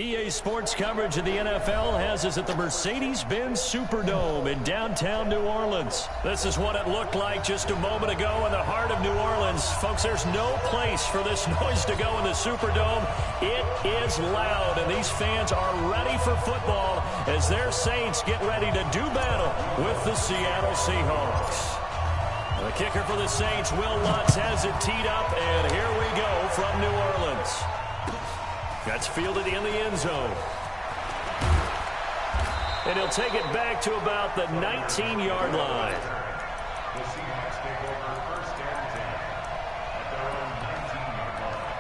EA Sports coverage of the NFL has us at the Mercedes-Benz Superdome in downtown New Orleans. This is what it looked like just a moment ago in the heart of New Orleans. Folks, there's no place for this noise to go in the Superdome. It is loud, and these fans are ready for football as their Saints get ready to do battle with the Seattle Seahawks. The kicker for the Saints, Will Lutz, has it teed up, and here we go from New Orleans. That's fielded in the end zone. And he'll take it back to about the 19-yard line. The Seahawks take over first and 10 at their own 19-yard line.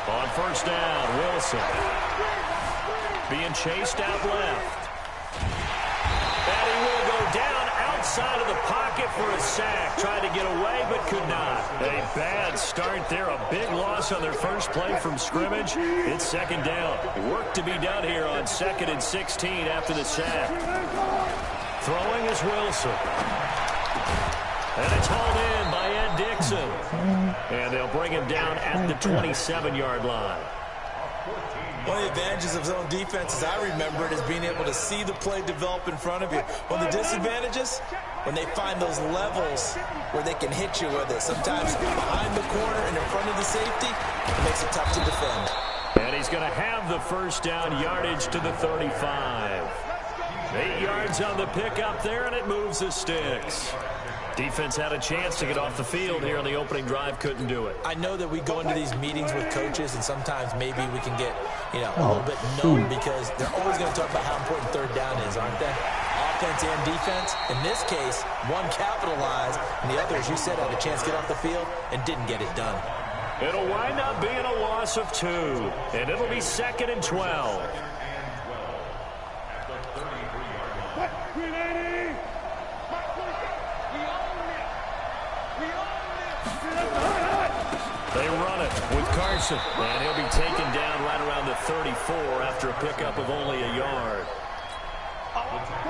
On first down, Wilson. Being chased out left. And he will go down outside of the pocket for a sack. Tried to get away, but could not. A bad start there. A big loss on their first play from scrimmage. It's second down. Work to be done here on 2nd and 16 after the sack. Throwing is Wilson. And it's hauled in by Ed Dixon. And they'll bring him down at the 27-yard line. One of the advantages of zone defense, as I remember it, is being able to see the play develop in front of you. One of the disadvantages, when they find those levels where they can hit you with it. Sometimes behind the corner and in front of the safety, it makes it tough to defend. And he's going to have the first down, yardage to the 35. 8 yards on the pickup there, and it moves the sticks. Defense had a chance to get off the field here on the opening drive, couldn't do it. I know that we go into these meetings with coaches, and sometimes maybe we can get, a little bit numb because they're always going to talk about how important third down is, aren't they? Offense and defense. In this case, one capitalized, and the other, as you said, had a chance to get off the field and didn't get it done. It'll wind up being a loss of 2, and it'll be 2nd and 12. They run it with Carson, and he'll be taken down right around the 34 after a pickup of only a yard.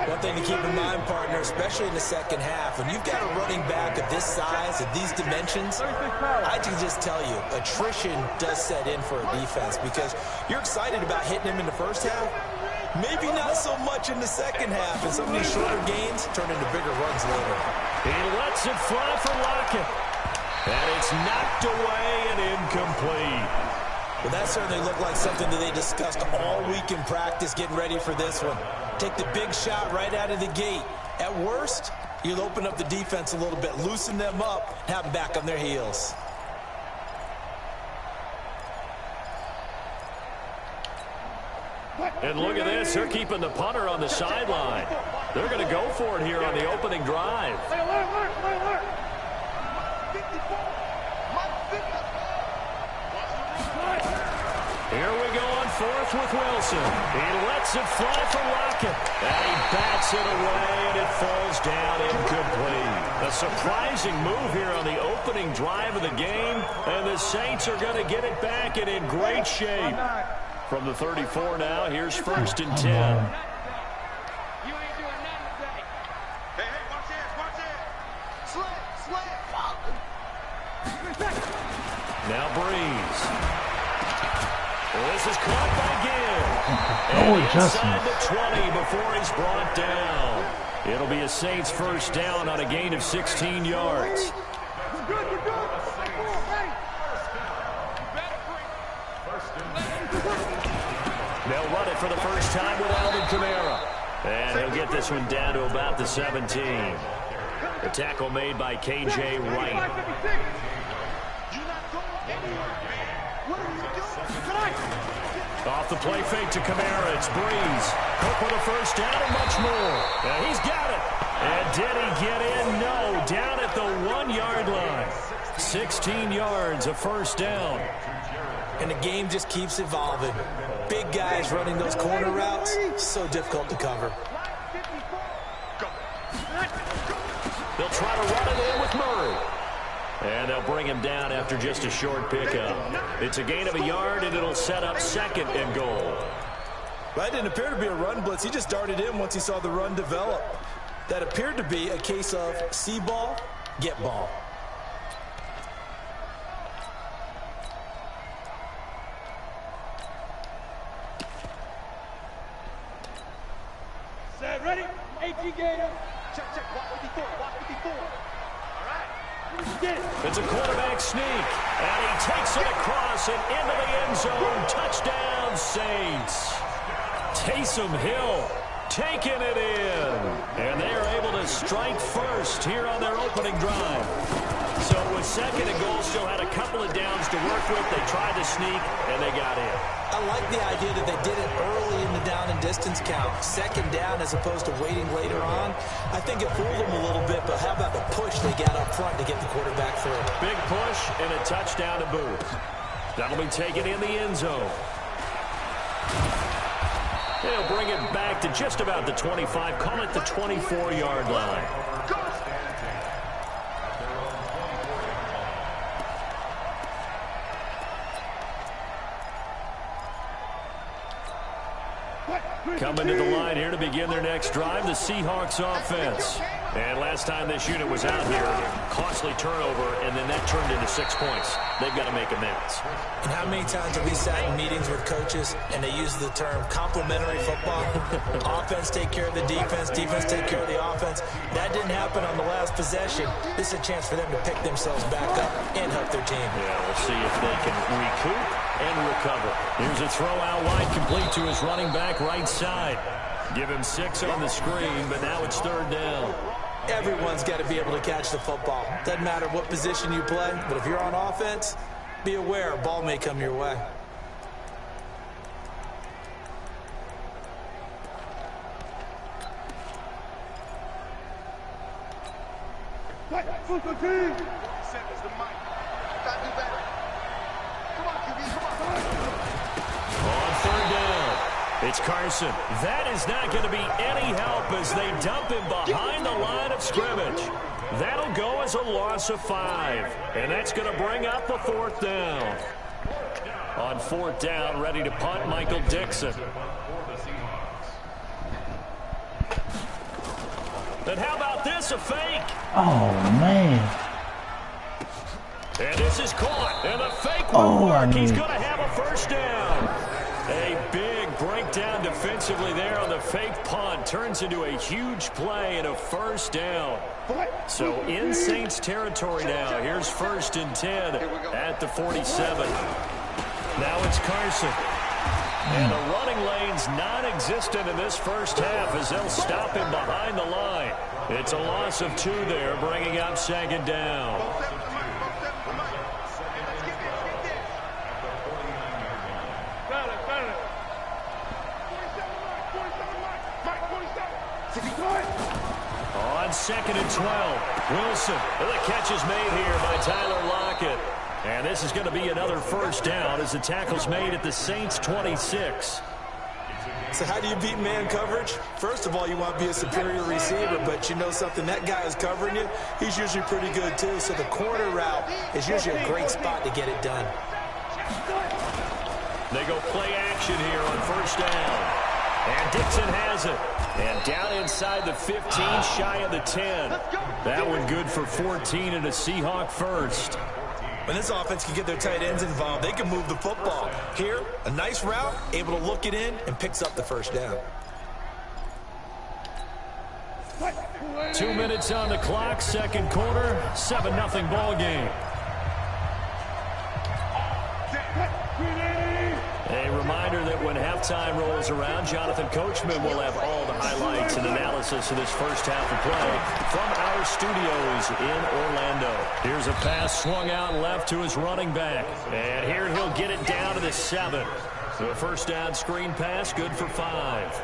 One thing to keep in mind, partner, especially in the second half, when you've got a running back of this size, of these dimensions, I can just tell you, attrition does set in for a defense because you're excited about hitting him in the first half, maybe not so much in the second half, and some of these shorter gains turn into bigger runs later. He lets it fly for Lockett. And it's knocked away and incomplete. Well, that certainly looked like something that they discussed all week in practice getting ready for this one. Take the big shot right out of the gate. At worst, you'll open up the defense a little bit, loosen them up, and have them back on their heels. And look at this. They're keeping the punter on the sideline. They're going to go for it here on the opening drive. Here we go on 4th with Wilson. He lets it fly for Lockett. And he bats it away, and it falls down incomplete. A surprising move here on the opening drive of the game. And the Saints are going to get it back and in great shape. From the 34 now, here's 1st and 10. You ain't doing nothing today. Hey, watch this. Slip. Now Breeze. This is caught by Gibb. And inside the 20 before he's brought down. It'll be a Saints first down on a gain of 16 yards. They'll run it for the first time with Alvin Kamara. And he'll get this one down to about the 17. The tackle made by K.J. Wright. Off the play fake to Kamara, it's Breeze. Hook for the first down and much more. And he's got it. And did he get in? No. Down at the 1-yard line. 16 yards, a first down. And the game just keeps evolving. Big guys running those corner routes, so difficult to cover. They'll try to run it in with Murray. And they'll bring him down after just a short pickup. It's a gain of a yard, and it'll set up 2nd and goal. Well, that didn't appear to be a run blitz. He just darted in once he saw the run develop. That appeared to be a case of see ball, get ball. Set, ready? 18 gator. Check, check. Walk 54. Walk 54. All right. Get it. It's a quarterback sneak, and he takes it across and into the end zone. Touchdown, Saints. Taysom Hill taking it in, and they are able to strike first here on their opening drive. So with second and goal, still had a couple of downs to work with. They tried to sneak, and they got in. I like the idea that they did it early in the down and distance count. Second down as opposed to waiting later on. I think it fooled them a little bit, but how about the push they got up front to get the quarterback through? Big push and a touchdown to boot. That'll be taken in the end zone. They'll bring it back to just about the 25. Call it the 24-yard line. Coming to the line here to begin their next drive, the Seahawks offense. And last time this unit was out here, costly turnover, and then that turned into 6 points. They've got to make amends. And how many times have we sat in meetings with coaches and they use the term complementary football? Offense take care of the defense, defense take care of the offense. That didn't happen on the last possession. This is a chance for them to pick themselves back up and help their team. Yeah, we'll see if they can recoup and recover. Here's a throw out wide, complete to his running back right side. Give him 6 on the screen, but now it's third down. Everyone's got to be able to catch the football. Doesn't matter what position you play, but if you're on offense, be aware a ball may come your way. On third down, it's Carson. That is not going to be any help as they dump him behind the line of scrimmage. That'll go as a loss of 5. And that's going to bring up the fourth down. On fourth down, ready to punt, Michael Dixon. And how about this, a fake? Oh, man. And this is caught, and the fake will work. He's going to have a first down. A big breakdown defensively there on the fake punt. Turns into a huge play and a first down. So in Saints territory now. Here's 1st and 10 at the 47. Now it's Carson. And the running lane's non-existent in this first half as they'll stop him behind the line. It's a loss of 2 there, bringing up second down. On 2nd and 12, Wilson. The catch is made here by Tyler Lockett. And this is going to be another first down as the tackle's made at the Saints 26. So how do you beat man coverage? First of all, you want to be a superior receiver, but you know something, that guy is covering you. He's usually pretty good too, so the corner route is usually a great spot to get it done. They go play action here on first down. And Dixon has it. And down inside the 15, shy of the 10. That one good for 14 and a Seahawk first. When this offense can get their tight ends involved, they can move the football. Here, a nice route, able to look it in, and picks up the first down. 2 minutes on the clock, second quarter, 7-0 ball game. A reminder that when halftime rolls around, Jonathan Coachman will have all the highlights and analysis of this first half of play from our studios in Orlando. Here's a pass swung out left to his running back. And here he'll get it down to the 7. The first down screen pass, good for 5.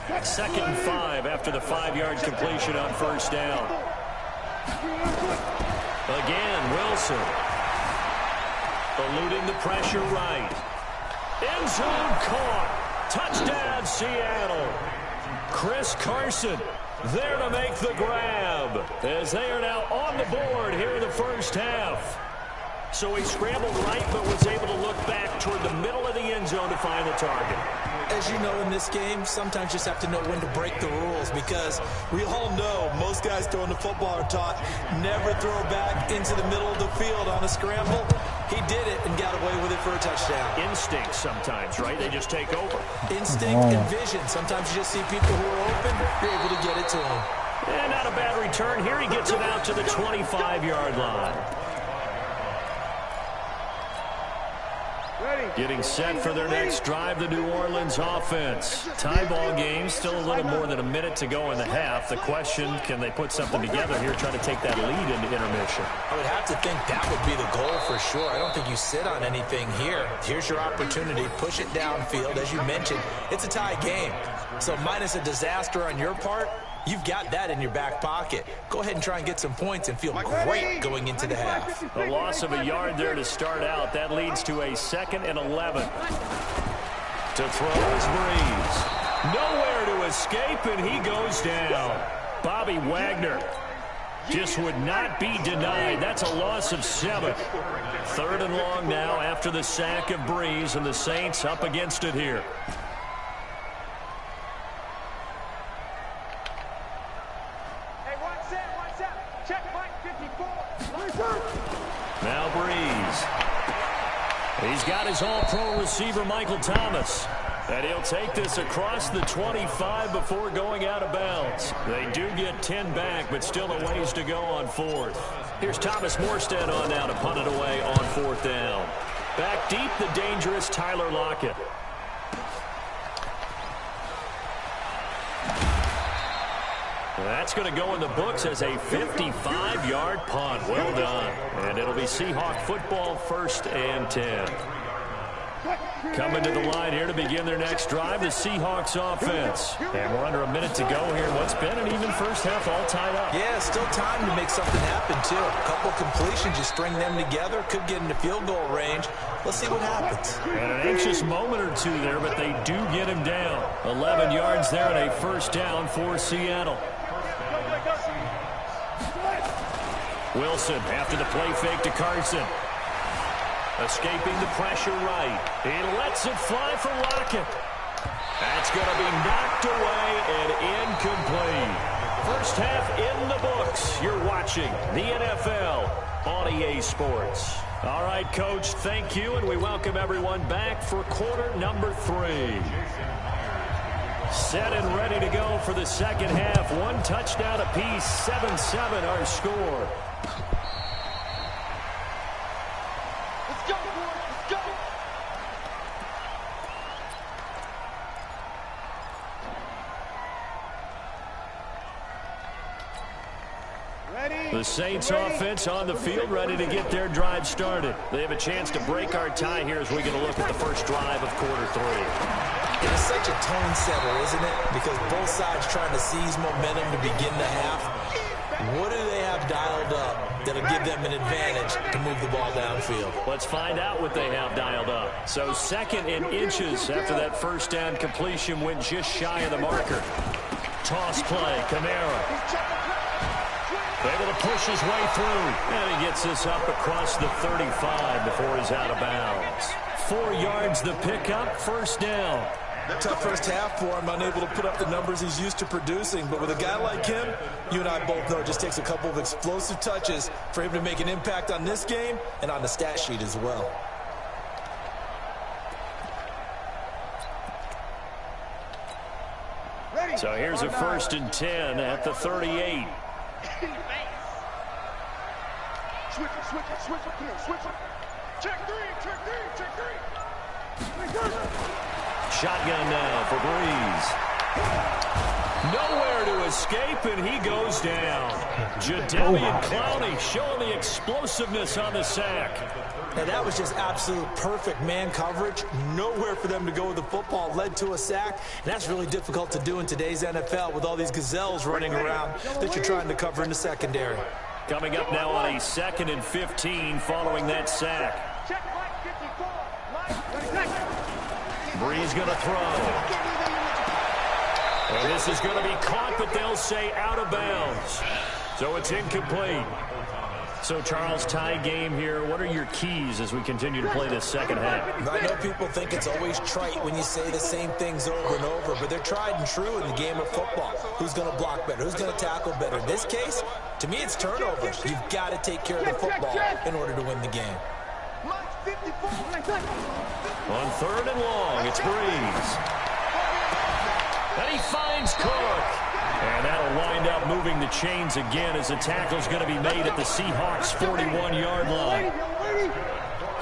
2nd and 5 after the 5-yard completion on first down. Again, Wilson. Eluding the pressure right. End zone caught. Touchdown, Seattle. Chris Carson there to make the grab as they are now on the board here in the first half. So he scrambled right but was able to look back toward the middle of the end zone to find the target. as you know in this game, sometimes you just have to know when to break the rules, because we all know most guys throwing the football are taught never throw back into the middle of the field on a scramble. He did it and got away with it for a touchdown. Instinct sometimes, right? They just take over. Instinct and vision. Sometimes you just see people who are open, you're able to get it to them. And not a bad return here. He gets it out to the 25-yard line. Getting set for their next drive, the New Orleans offense. Tie ball game, still a little more than a minute to go in the half. The question, can they put something together here, trying to take that lead into intermission? I would have to think that would be the goal for sure. I don't think you sit on anything here. Here's your opportunity. Push it downfield. As you mentioned, it's a tie game. So minus a disaster on your part, you've got that in your back pocket. Go ahead and try and get some points and feel great going into the half. A loss of a yard there to start out. That leads to a 2nd and 11. To throw is Breeze. Nowhere to escape, and he goes down. Bobby Wagner just would not be denied. That's a loss of 7. 3rd and long now after the sack of Breeze, and the Saints up against it here. Now Breeze. He's got his all-pro receiver, Michael Thomas. And he'll take this across the 25 before going out of bounds. They do get 10 back, but still a ways to go on 4th. Here's Thomas Morstead on now to punt it away on 4th down. Back deep, the dangerous Tyler Lockett. That's going to go in the books as a 55-yard punt. Well done. And it'll be Seahawk football, 1st and 10. Coming to the line here to begin their next drive, the Seahawks offense. And we're under a minute to go here. What's been an even first half, all tied up. Yeah, still time to make something happen, too. A couple completions, you string them together, could get into field goal range. Let's see what happens. And an anxious moment or two there, but they do get him down. 11 yards there and a 1st down for Seattle. Wilson after the play fake to Carson. Escaping the pressure right. He lets it fly for Lockett. That's going to be knocked away and incomplete. First half in the books. You're watching the NFL on EA Sports. All right, Coach, thank you, and we welcome everyone back for quarter number 3. Set and ready to go for the second half. 1 touchdown apiece, 7-7 our score. Let's go, boys. Let's go. The Saints offense on the field, ready to get their drive started. They have a chance to break our tie here as we get a look at the first drive of quarter 3. It is such a tone setter, isn't it? Because both sides trying to seize momentum to begin the half. What do they have dialed up that'll give them an advantage to move the ball downfield? Let's find out what they have dialed up. So 2nd and inches after that 1st down completion went just shy of the marker. Toss play, Kamara. Able to push his way through. And he gets this up across the 35 before he's out of bounds. 4 yards the pickup, 1st down. Tough first half for him, unable to put up the numbers he's used to producing. But with a guy like him, you and I both know it just takes a couple of explosive touches for him to make an impact on this game and on the stat sheet as well. So here's a 1st and 10 at the 38. Switch it. Come here, switch it. Check 3. Shotgun now for Breeze. Nowhere to escape, and he goes down. Jadeveon Clowney showing the explosiveness on the sack. And that was just absolute perfect man coverage. Nowhere for them to go with the football. Led to a sack. And that's really difficult to do in today's NFL with all these gazelles running around that you're trying to cover in the secondary. Coming up now on a 2nd and 15 following that sack. Check Mike 54. Breeze going to throw. And this is going to be caught, but they'll say out of bounds. So it's incomplete. So, Charles, tie game here. What are your keys as we continue to play this second half? I know people think it's always trite when you say the same things over and over, but they're tried and true in the game of football. Who's going to block better? Who's going to tackle better? In this case, to me, it's turnovers. You've got to take care of the football in order to win the game. On 3rd and long, it's Breeze. And he finds Cook. And that'll wind up moving the chains again as the tackle's going to be made at the Seahawks' 41-yard line.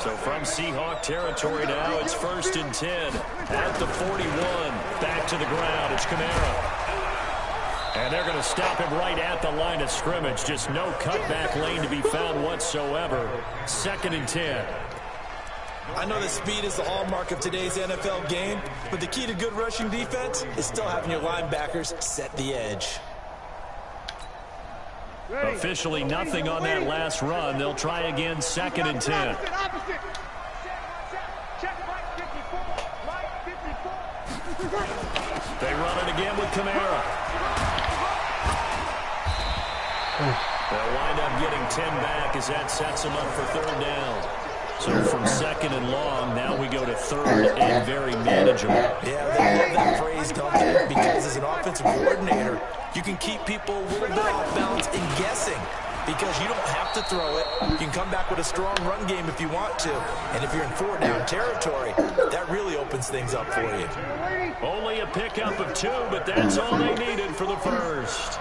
So from Seahawk territory now, it's 1st and 10 at the 41. Back to the ground. It's Kamara. And they're going to stop him right at the line of scrimmage. Just no cutback lane to be found whatsoever. 2nd and 10. I know that speed is the hallmark of today's NFL game, but the key to good rushing defense is still having your linebackers set the edge. Officially nothing on that last run. They'll try again, 2nd and 10. They run it again with Kamara. They'll wind up getting 10 back as that sets them up for 3rd down. So from 2nd and long, now we go to 3rd and very manageable. Yeah, they love that phrase, don't they? Because as an offensive coordinator, you can keep people a little bit off balance and guessing because you don't have to throw it. You can come back with a strong run game if you want to. And if you're in 4-down territory, that really opens things up for you. Only a pickup of 2, but that's all they needed for the first.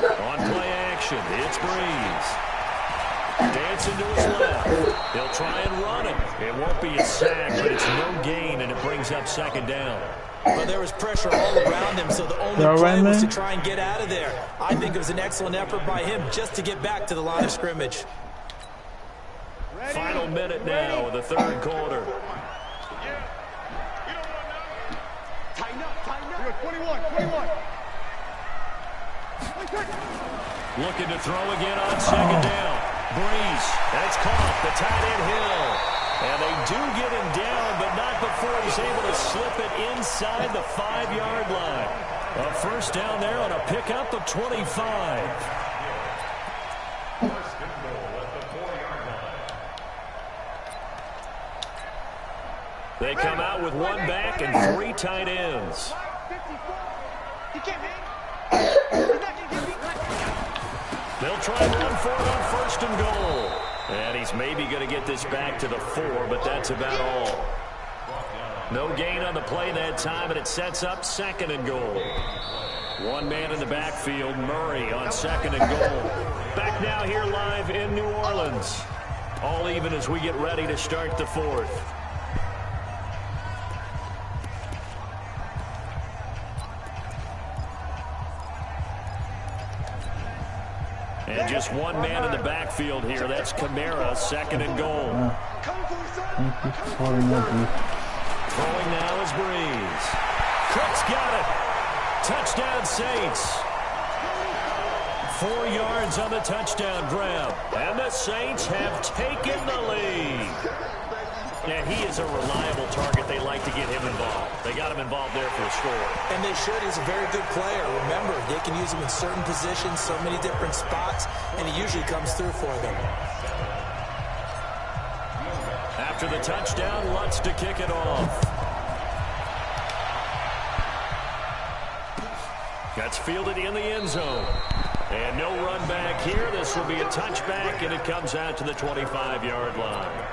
On play action, it's Breeze. Dancing to his left. He'll try and run it. It won't be a sack, but it's no gain, and it brings up 2nd down. Well, there was pressure all around him, so the only play was to try and get out of there. I think it was an excellent effort by him just to get back to the line of scrimmage. Final minute now of the 3rd quarter. Tighten up. 21. Looking to throw again on 2nd down. Breeze, that's caught. The tight end Hill. And they do get him down, but not before he's able to slip it inside the 5-yard line. A 1st down there on a pickup of 25. They come out with 1 back and 3 tight ends. They'll try and run for it on 1st and goal. And he's maybe going to get this back to the 4, but that's about all. No gain on the play that time, and it sets up 2nd and goal. 1 man in the backfield, Murray on 2nd and goal. Back now here live in New Orleans. All even as we get ready to start the 4th. And just 1 man in the backfield here. That's Kamara, 2nd and goal. Throwing now is Breeze. Cook's got it. Touchdown Saints. 4 yards on the touchdown grab. And the Saints have taken the lead. Yeah, he is a reliable target. They like to get him involved. They got him involved there for a score. And they should. He's a very good player. Remember, they can use him in certain positions, so many different spots, and he usually comes through for them. After the touchdown, Lutz to kick it off. That's fielded in the end zone. And no run back here. This will be a touchback, and it comes out to the 25-yard line.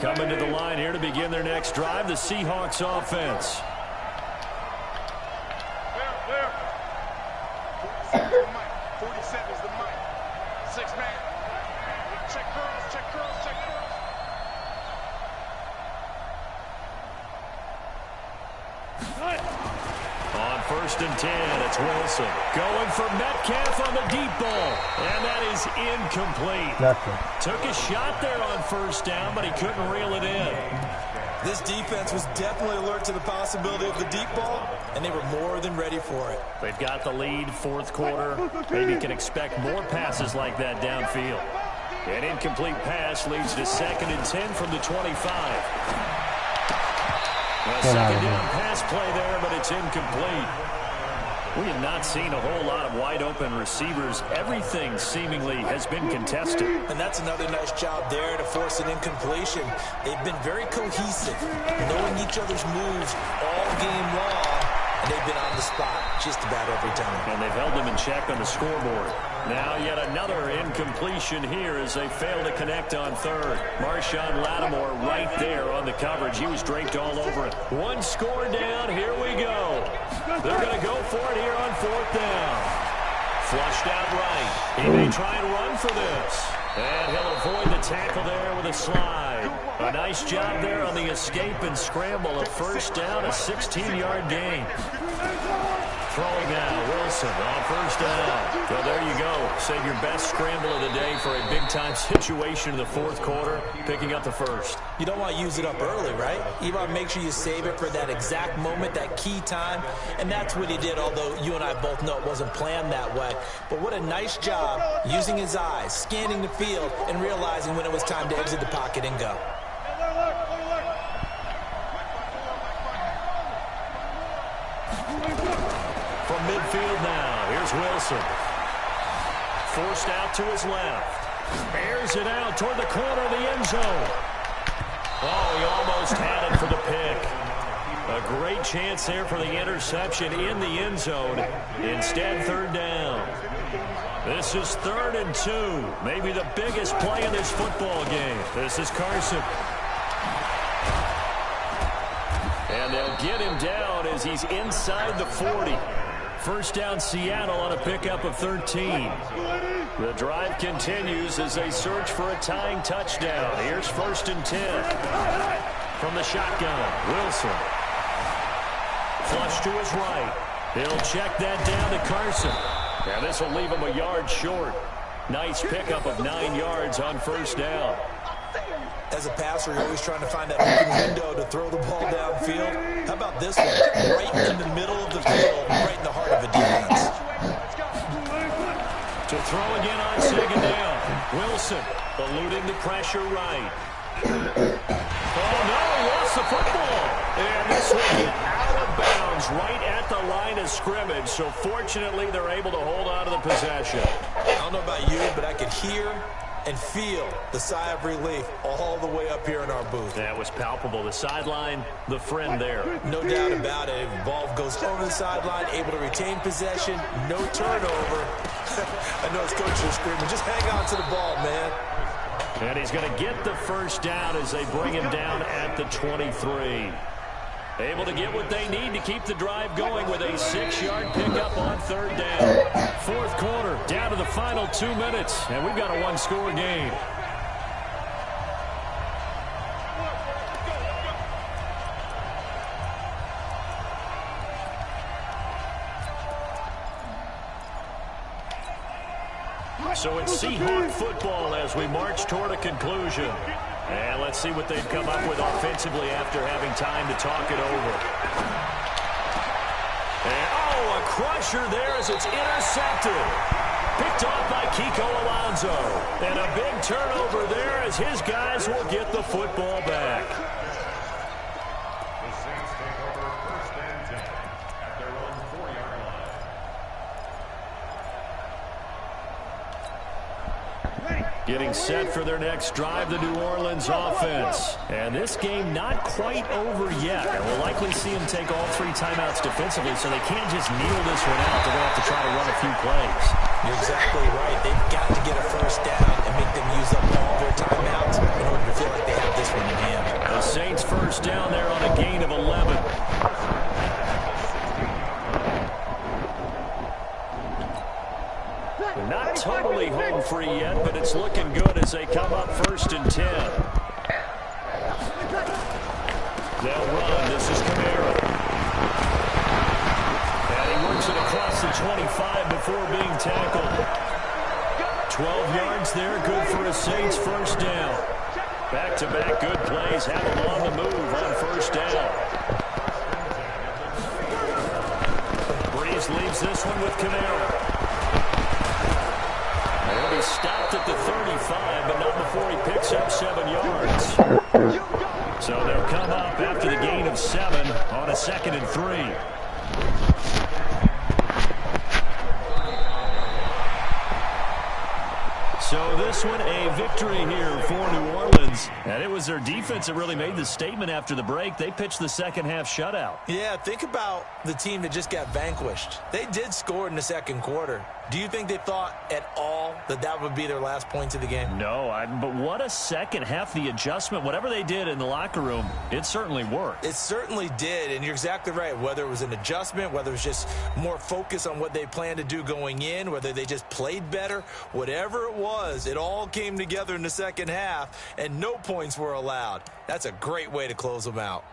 Coming to the line here to begin their next drive, the Seahawks offense. Clear. 47 is the mic. 47 is the mic. 6 man. Check girls. On 1st and 10, it's Wilson. Going for Metcalf on the deep ball. And that is incomplete. Took a shot there on 1st down, but he couldn't reel it in. This defense was definitely alert to the possibility of the deep ball, and they were more than ready for it. They've got the lead, fourth quarter. Maybe can expect more passes like that downfield. An incomplete pass leads to 2nd and 10 from the 25. A second down pass play there, but it's incomplete. We have not seen a whole lot of wide-open receivers. Everything seemingly has been contested. And that's another nice job there to force an incompletion. They've been very cohesive, knowing each other's moves all game long, and they've been on the spot just about every time. And they've held them in check on the scoreboard. Now yet another incompletion here as they fail to connect on 3rd. Marshawn Lattimore right there on the coverage. He was draped all over it. One score down. Here we go. They're going to go for it here on 4th down. Flushed out right. He may try and run for this. And he'll avoid the tackle there with a slide. A nice job there on the escape and scramble. A 1st down, a 16-yard gain. Throwing now, Wilson on 1st down. So there you go. Save your best scramble of the day for a big-time situation in the 4th quarter, picking up the 1st. You don't want to use it up early, right? You want to make sure you save it for that exact moment, that key time, and that's what he did, although you and I both know it wasn't planned that way. But what a nice job using his eyes, scanning the field, and realizing when it was time to exit the pocket and go. From midfield now, here's Wilson. Forced out to his left. Airs it out toward the corner of the end zone. Oh, he almost had it for the pick. A great chance there for the interception in the end zone. Instead, 3rd down. This is 3rd and 2. Maybe the biggest play in this football game. This is Carson. And they'll get him down as he's inside the 40. 1st down Seattle on a pickup of 13. The drive continues as they search for a tying touchdown. Here's 1st and 10. From the shotgun, Wilson. Flush to his right. He'll check that down to Carson. And this will leave him a yard short. Nice pickup of 9 yards on 1st down. As a passer, you're always trying to find that open window to throw the ball downfield. How about this one? Right in the middle of the field, right in the heart of a defense. To throw again on 2nd down. Wilson eluding the pressure right. Oh, no, he lost the football. And this will be out of bounds right at the line of scrimmage. So fortunately, they're able to hold on to the possession. I don't know about you, but I could hear and feel the sigh of relief all the way up here in our booth. That was palpable. The sideline, the friend there. No doubt about it. Ball goes over the sideline, able to retain possession, no turnover. I know his coach is screaming, just hang on to the ball, man. And he's going to get the 1st down as they bring him down at the 23. Able to get what they need to keep the drive going with a 6-yard pickup on 3rd down. 4th quarter, down to the final 2 minutes, and we've got a 1-score game. So it's Seahawk football as we march toward a conclusion. And let's see what they've come up with offensively after having time to talk it over. And, oh, a crusher there as it's intercepted. Picked off by Kiko Alonso. And a big turnover there as his guys will get the football back. The Saints take over 1st and 10 at their own 4-yard line. Getting set for their next drive, the New Orleans offense. And this game not quite over yet. And we'll likely see them take all 3 timeouts defensively, so they can't just kneel this one out. They're going to have to try to run a few plays. You're exactly right. They've got to get a 1st down and make them use up all their timeouts in order to feel like they have this one in hand. The Saints 1st down there on a gain of 11. Not totally home free yet, but it's looking good as they come up 1st and 10. They'll run. This is Kamara. And he works it across the 25 before being tackled. 12 yards there, good for a Saints 1st down. Back-to-back good plays have him on the move on first down. Breeze leaves this one with Kamara. He'll be stopped at the 35, but not before he picks up 7 yards. So they'll come up after the gain of 7 on a 2nd and 3. So this one a victory here for New Orleans. And it was their defense that really made the statement after the break. They pitched the second half shutout. Yeah, think about the team that just got vanquished. They did score in the second quarter. Do you think they thought at all that that would be their last points of the game? No, but what a second half. The adjustment, whatever they did in the locker room, it certainly worked. It certainly did, and you're exactly right. Whether it was an adjustment, whether it was just more focus on what they planned to do going in, whether they just played better, whatever it was, it all came together in the second half, and no points were allowed. That's a great way to close them out.